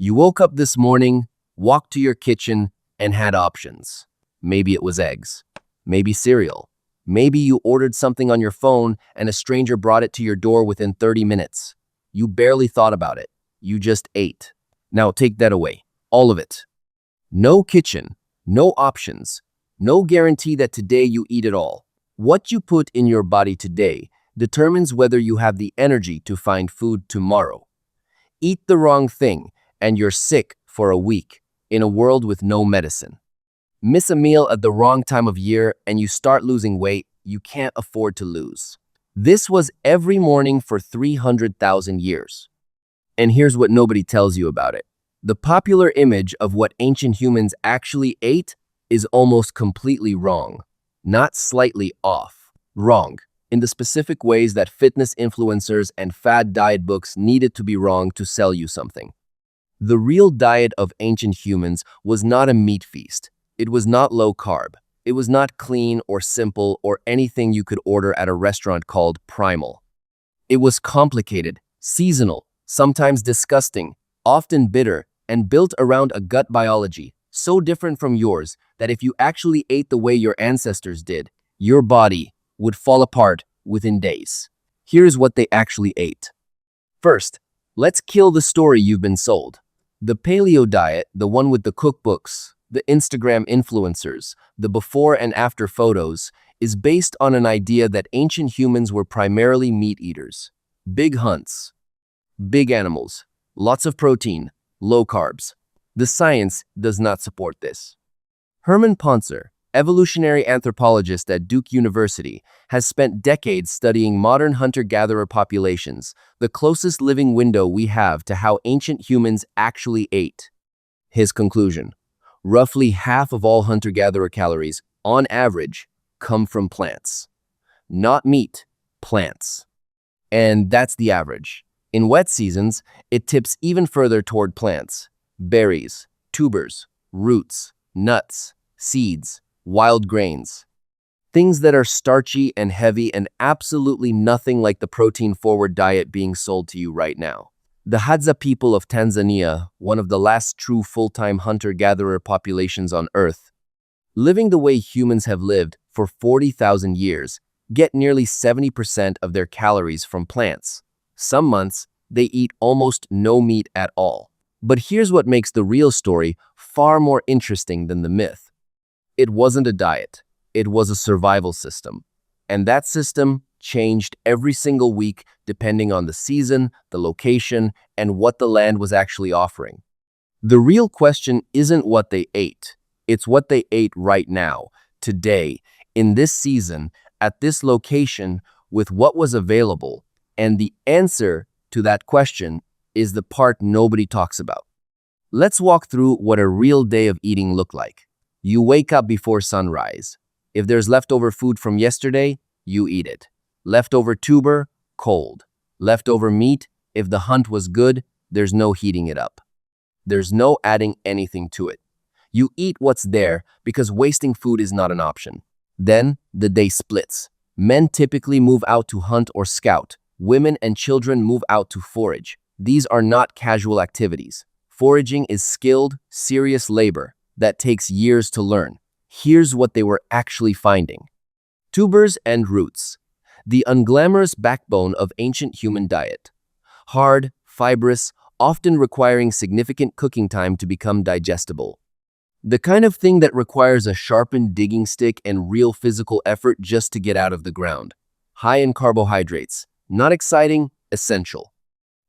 You woke up this morning, walked to your kitchen, and had options. Maybe it was eggs. Maybe cereal. Maybe you ordered something on your phone and a stranger brought it to your door within 30 minutes. You barely thought about it. You just ate. Now take that away. All of it. No kitchen, no options, no guarantee that today you eat it all. What you put in your body today determines whether you have the energy to find food tomorrow. Eat the wrong thing, and you're sick for a week in a world with no medicine. Miss a meal at the wrong time of year, and you start losing weight you can't afford to lose. This was every morning for 300,000 years. And here's what nobody tells you about it. The popular image of what ancient humans actually ate is almost completely wrong. Not slightly off. Wrong. In the specific ways that fitness influencers and fad diet books needed to be wrong to sell you something. The real diet of ancient humans was not a meat feast. It was not low carb. It was not clean or simple or anything you could order at a restaurant called primal. It was complicated, seasonal, sometimes disgusting, often bitter, and built around a gut biology so different from yours that if you actually ate the way your ancestors did, your body would fall apart within days. Here's what they actually ate. First, let's kill the story you've been sold. The paleo diet, the one with the cookbooks, the Instagram influencers, the before and after photos, is based on an idea that ancient humans were primarily meat eaters. Big hunts, big animals, lots of protein, low carbs. The science does not support this. Herman Pontzer, evolutionary anthropologist at Duke University, has spent decades studying modern hunter-gatherer populations, the closest living window we have to how ancient humans actually ate. His conclusion: roughly half of all hunter-gatherer calories, on average, come from plants. Not meat, plants. And that's the average. In wet seasons, it tips even further toward plants. Berries, tubers, roots, nuts, seeds, wild grains. Things that are starchy and heavy and absolutely nothing like the protein-forward diet being sold to you right now. The Hadza people of Tanzania, one of the last true full-time hunter-gatherer populations on Earth, living the way humans have lived for 40,000 years, get nearly 70% of their calories from plants. Some months, they eat almost no meat at all. But here's what makes the real story far more interesting than the myth. It wasn't a diet. It was a survival system. And that system changed every single week depending on the season, the location, and what the land was actually offering. The real question isn't what they ate. It's what they ate right now, today, in this season, at this location, with what was available. And the answer to that question is the part nobody talks about. Let's walk through what a real day of eating looked like. You wake up before sunrise. If there's leftover food from yesterday, you eat it. Leftover tuber, cold. Leftover meat, if the hunt was good, there's no heating it up. There's no adding anything to it. You eat what's there because wasting food is not an option. Then the day splits. Men typically move out to hunt or scout. Women and children move out to forage. These are not casual activities. Foraging is skilled, serious labor that takes years to learn. Here's what they were actually finding. Tubers and roots, the unglamorous backbone of ancient human diet. Hard, fibrous, often requiring significant cooking time to become digestible. The kind of thing that requires a sharpened digging stick and real physical effort just to get out of the ground. High in carbohydrates, not exciting, essential.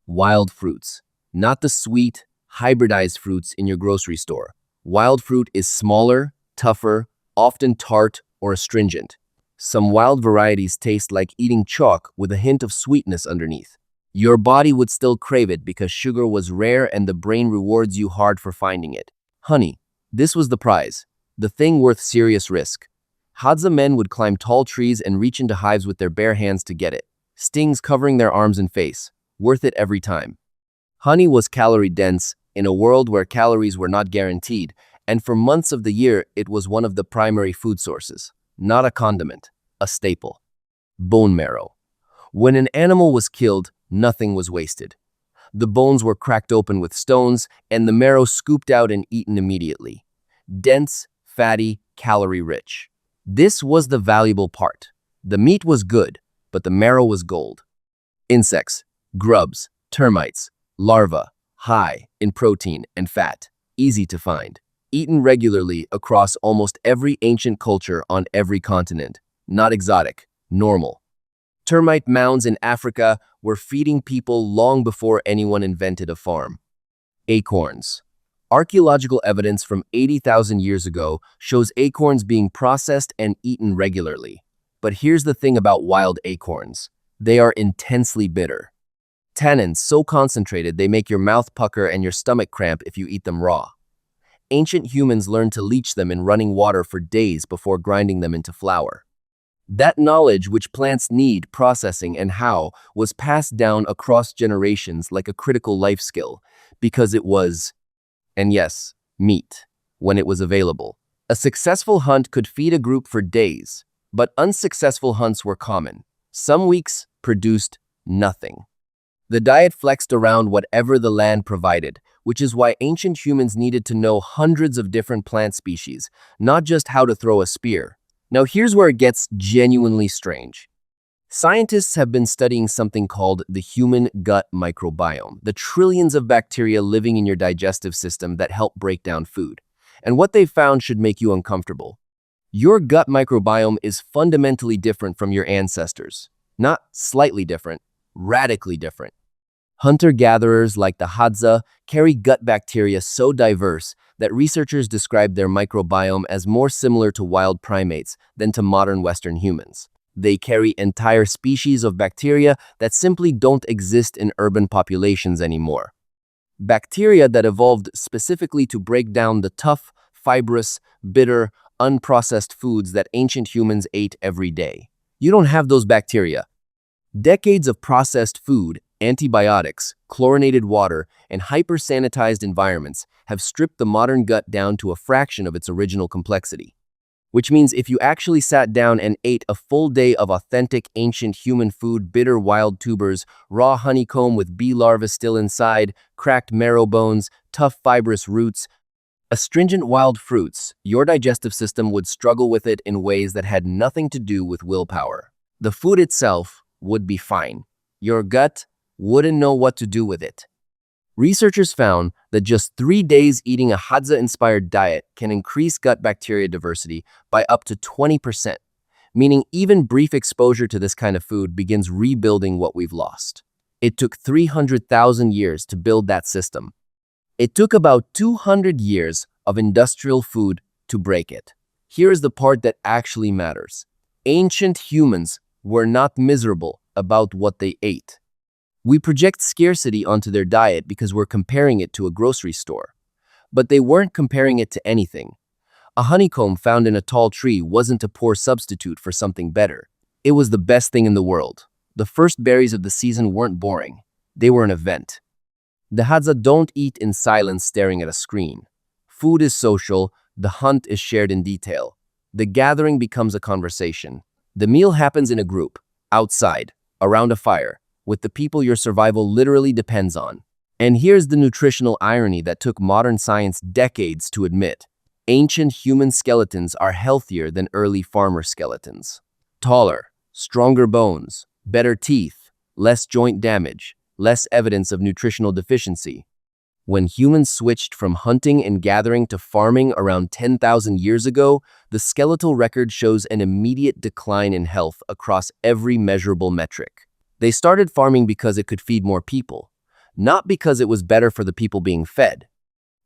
Wild fruits, not the sweet, hybridized fruits in your grocery store. Wild fruit is smaller, tougher, often tart or astringent. Some wild varieties taste like eating chalk with a hint of sweetness underneath. Your body would still crave it because sugar was rare and the brain rewards you hard for finding it. Honey, this was the prize, the thing worth serious risk. Hadza men would climb tall trees and reach into hives with their bare hands to get it. Stings covering their arms and face, worth it every time. Honey was calorie-dense in a world where calories were not guaranteed, and for months of the year it was one of the primary food sources. Not a condiment, a staple. Bone marrow. When an animal was killed, nothing was wasted. The bones were cracked open with stones, and the marrow scooped out and eaten immediately. Dense, fatty, calorie-rich. This was the valuable part. The meat was good, but the marrow was gold. Insects, grubs, termites, larvae, high in protein and fat, easy to find. Eaten regularly across almost every ancient culture on every continent. Not exotic, normal. Termite mounds in Africa were feeding people long before anyone invented a farm. Acorns. Archaeological evidence from 80,000 years ago shows acorns being processed and eaten regularly. But here's the thing about wild acorns. They are intensely bitter. Tannins so concentrated they make your mouth pucker and your stomach cramp if you eat them raw. Ancient humans learned to leach them in running water for days before grinding them into flour. That knowledge which plants need processing and how was passed down across generations like a critical life skill because it was, and yes, meat, when it was available. A successful hunt could feed a group for days, but unsuccessful hunts were common. Some weeks produced nothing. The diet flexed around whatever the land provided, which is why ancient humans needed to know hundreds of different plant species, not just how to throw a spear. Now here's where it gets genuinely strange. Scientists have been studying something called the human gut microbiome, the trillions of bacteria living in your digestive system that help break down food. And what they found should make you uncomfortable. Your gut microbiome is fundamentally different from your ancestors. Not slightly different, radically different. Hunter-gatherers like the Hadza carry gut bacteria so diverse that researchers describe their microbiome as more similar to wild primates than to modern Western humans. They carry entire species of bacteria that simply don't exist in urban populations anymore. Bacteria that evolved specifically to break down the tough, fibrous, bitter, unprocessed foods that ancient humans ate every day. You don't have those bacteria. Decades of processed food, antibiotics, chlorinated water, and hyper-sanitized environments have stripped the modern gut down to a fraction of its original complexity. Which means if you actually sat down and ate a full day of authentic ancient human food, bitter wild tubers, raw honeycomb with bee larvae still inside, cracked marrow bones, tough fibrous roots, astringent wild fruits, your digestive system would struggle with it in ways that had nothing to do with willpower. The food itself would be fine. Your gut wouldn't know what to do with it. Researchers found that just 3 days eating a Hadza-inspired diet can increase gut bacteria diversity by up to 20%, meaning even brief exposure to this kind of food begins rebuilding what we've lost. It took 300,000 years to build that system. It took about 200 years of industrial food to break it. Here is the part that actually matters. Ancient humans were not miserable about what they ate. We project scarcity onto their diet because we're comparing it to a grocery store. But they weren't comparing it to anything. A honeycomb found in a tall tree wasn't a poor substitute for something better. It was the best thing in the world. The first berries of the season weren't boring. They were an event. The Hadza don't eat in silence staring at a screen. Food is social, the hunt is shared in detail. The gathering becomes a conversation. The meal happens in a group, outside, around a fire, with the people your survival literally depends on. And here's the nutritional irony that took modern science decades to admit. Ancient human skeletons are healthier than early farmer skeletons. Taller, stronger bones, better teeth, less joint damage, less evidence of nutritional deficiency. When humans switched from hunting and gathering to farming around 10,000 years ago, the skeletal record shows an immediate decline in health across every measurable metric. They started farming because it could feed more people, not because it was better for the people being fed.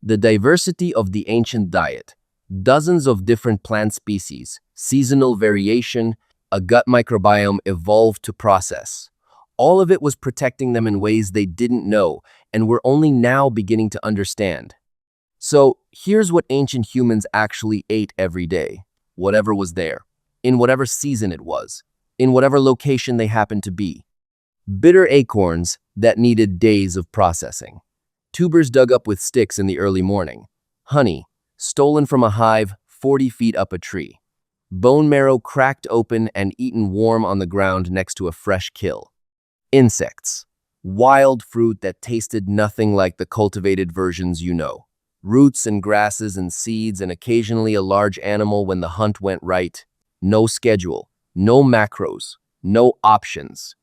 The diversity of the ancient diet, dozens of different plant species, seasonal variation, a gut microbiome evolved to process. All of it was protecting them in ways they didn't know and were only now beginning to understand. So here's what ancient humans actually ate every day, whatever was there, in whatever season it was, in whatever location they happened to be. Bitter acorns that needed days of processing. Tubers dug up with sticks in the early morning. Honey, stolen from a hive 40 feet up a tree. Bone marrow cracked open and eaten warm on the ground next to a fresh kill. Insects. Wild fruit that tasted nothing like the cultivated versions you know. Roots and grasses and seeds and occasionally a large animal when the hunt went right. No schedule, no macros, no options.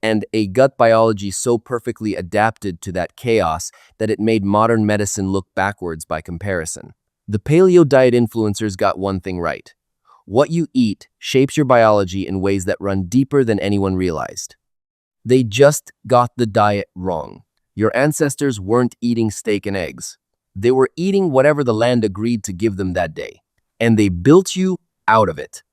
And a gut biology so perfectly adapted to that chaos that it made modern medicine look backwards by comparison. The paleo diet influencers got one thing right. What you eat shapes your biology in ways that run deeper than anyone realized. They just got the diet wrong. Your ancestors weren't eating steak and eggs. They were eating whatever the land agreed to give them that day. And they built you out of it.